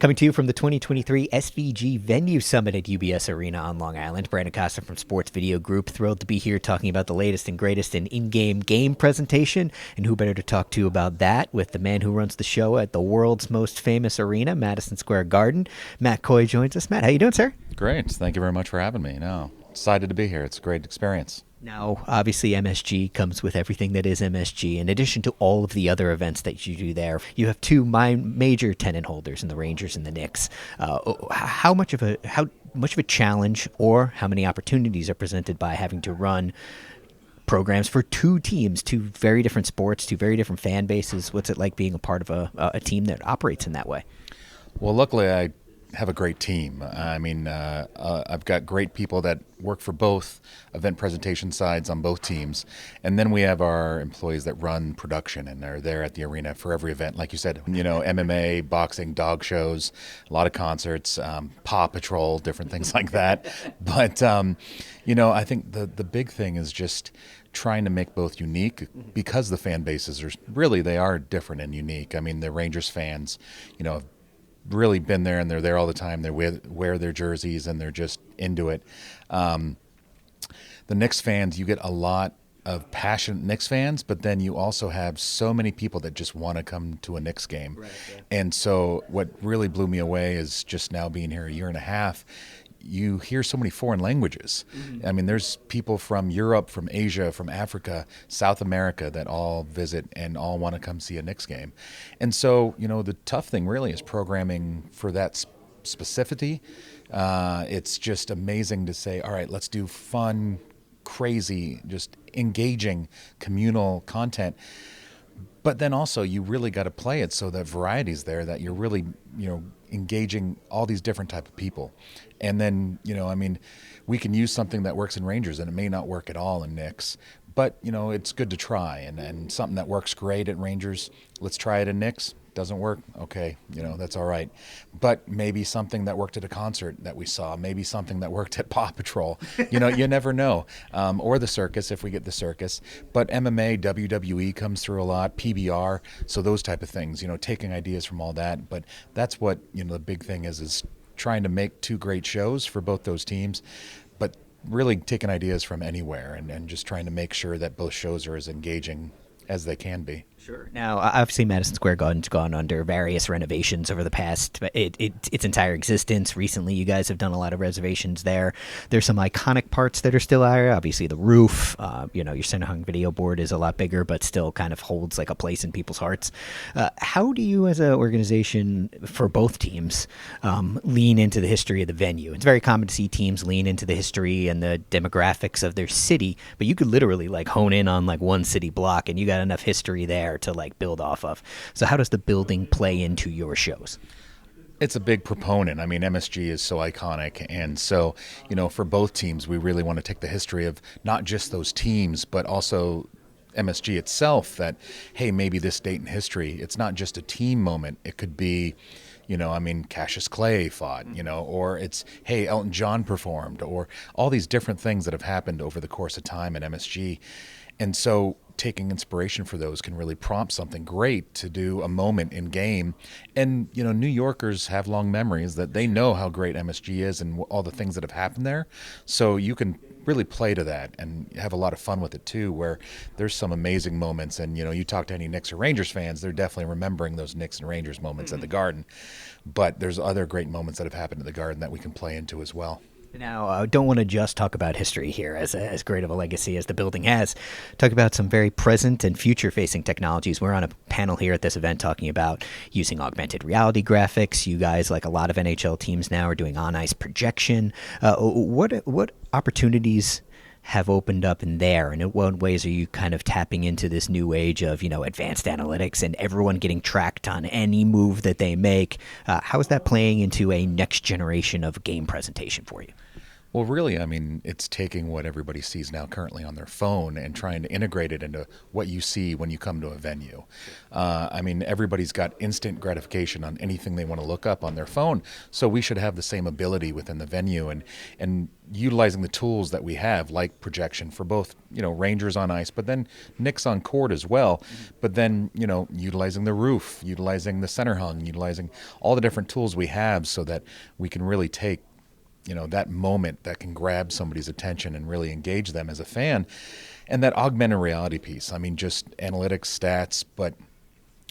Coming to you from the 2023 SVG Venue Summit at UBS Arena on Long Island, Brandon Costa from Sports Video Group. Thrilled to be here talking about the latest and greatest in-game game presentation. And who better to talk to about that with the man who runs the show at the world's most famous arena, Madison Square Garden. Matt Coy joins us. Matt, how you doing, sir? Great. Thank you very much for having me. No, excited to be here. It's a great experience. Now, obviously, MSG comes with everything that is MSG. In addition to all of the other events that you do there, you have two major tenant holders in the Rangers and the Knicks. How much of a challenge or how many opportunities are presented by having to run programs for two teams, two very different sports, two very different fan bases? What's it like being a part of a team that operates in that way? Well, luckily, I have a great team. I mean, I've got great people that work for both event presentation sides on both teams. And then we have our employees that run production, and they're there at the arena for every event. Like you said, MMA, boxing, dog shows, a lot of concerts, Paw Patrol, different things like that. But, I think the big thing is just trying to make both unique, because the fan bases they are different and unique. I mean, the Rangers fans, have really been there, and they're there all the time. They wear their jerseys, and they're just into it. The Knicks fans, you get a lot of passionate Knicks fans, but then you also have so many people that just want to come to a Knicks game. Right, yeah. And so what really blew me away is just now being here a year and a half, you hear so many foreign languages. Mm-hmm. I mean, there's people from Europe, from Asia, from Africa, South America that all visit and all want to come see a Knicks game. And so, the tough thing really is programming for that specificity. It's just amazing to say, all right, let's do fun, crazy, just engaging communal content. But then also you really got to play it so that variety's there, that you're really, engaging all these different type of people. And then, we can use something that works in Rangers and it may not work at all in Knicks. But, it's good to try. And something that works great at Rangers, let's try it in Knicks. Doesn't work? Okay, that's all right. But maybe something that worked at a concert that we saw, maybe something that worked at Paw Patrol, you never know. Or the circus, if we get the circus. But MMA, WWE comes through a lot, PBR, so those type of things, taking ideas from all that. But that's what, the big thing is trying to make two great shows for both those teams, but really taking ideas from anywhere and just trying to make sure that both shows are as engaging as they can be. Sure. Now, obviously, Madison Square Garden's gone under various renovations over the past its entire existence. Recently, you guys have done a lot of reservations there. There's some iconic parts that are still there. Obviously, the roof. Your center hung video board is a lot bigger, but still kind of holds like a place in people's hearts. How do you, as an organization for both teams, lean into the history of the venue? It's very common to see teams lean into the history and the demographics of their city, but you could literally hone in on one city block, and you got enough history there to build off of. So how does the building play into your shows? It's a big proponent. I mean, MSG is so iconic. And so, for both teams, we really want to take the history of not just those teams, but also MSG itself, that, hey, maybe this date in history, it's not just a team moment. It could be, Cassius Clay fought, or it's, hey, Elton John performed, or all these different things that have happened over the course of time at MSG. And so taking inspiration for those can really prompt something great to do a moment in game. And, New Yorkers have long memories that they know how great MSG is and all the things that have happened there. So you can really play to that and have a lot of fun with it too, where there's some amazing moments. And, you talk to any Knicks or Rangers fans, they're definitely remembering those Knicks and Rangers moments at the Garden. But there's other great moments that have happened at the Garden that we can play into as well. Now, I don't want to just talk about history here, as great of a legacy as the building has. Talk about some very present and future-facing technologies. We're on a panel here at this event talking about using augmented reality graphics. You guys, like a lot of NHL teams now, are doing on-ice projection. What opportunities have opened up in there, and in what ways are you kind of tapping into this new age of, advanced analytics and everyone getting tracked on any move that they make? How is that playing into a next generation of game presentation for you? Well, really, I mean, it's taking what everybody sees now currently on their phone and trying to integrate it into what you see when you come to a venue. I mean, everybody's got instant gratification on anything they want to look up on their phone, so we should have the same ability within the venue and utilizing the tools that we have, like projection for both, Rangers on ice, but then Knicks on court as well. But then, utilizing the roof, utilizing the center hung, utilizing all the different tools we have so that we can really take that moment that can grab somebody's attention and really engage them as a fan. And that augmented reality piece, I mean, just analytics, stats, but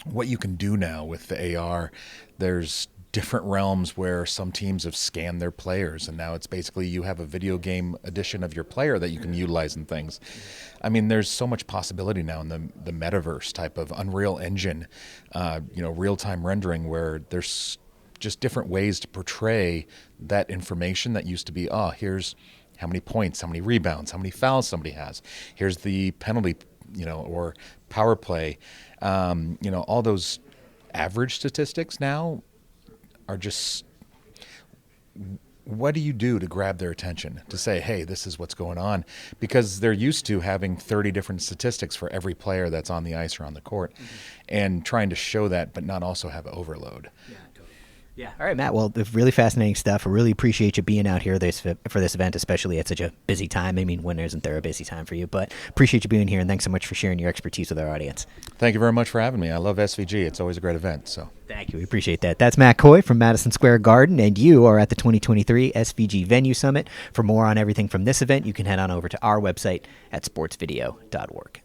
what you can do now with the AR, there's different realms where some teams have scanned their players, and now it's basically you have a video game edition of your player that you can utilize in things. I mean, there's so much possibility now in the metaverse type of Unreal Engine, real-time rendering, where there's just different ways to portray that information that used to be, here's how many points, how many rebounds, how many fouls somebody has. Here's the penalty, or power play. All those average statistics now are just, what do you do to grab their attention, to say, hey, this is what's going on? Because they're used to having 30 different statistics for every player that's on the ice or on the court, and trying to show that but not also have overload. Yeah. All right, Matt. Well, really fascinating stuff. I really appreciate you being out here for this event, especially at such a busy time. I mean, when isn't there a busy time for you? But appreciate you being here, and thanks so much for sharing your expertise with our audience. Thank you very much for having me. I love SVG. It's always a great event. So thank you. We appreciate that. That's Matt Coy from Madison Square Garden, and you are at the 2023 SVG Venue Summit. For more on everything from this event, you can head on over to our website at sportsvideo.org.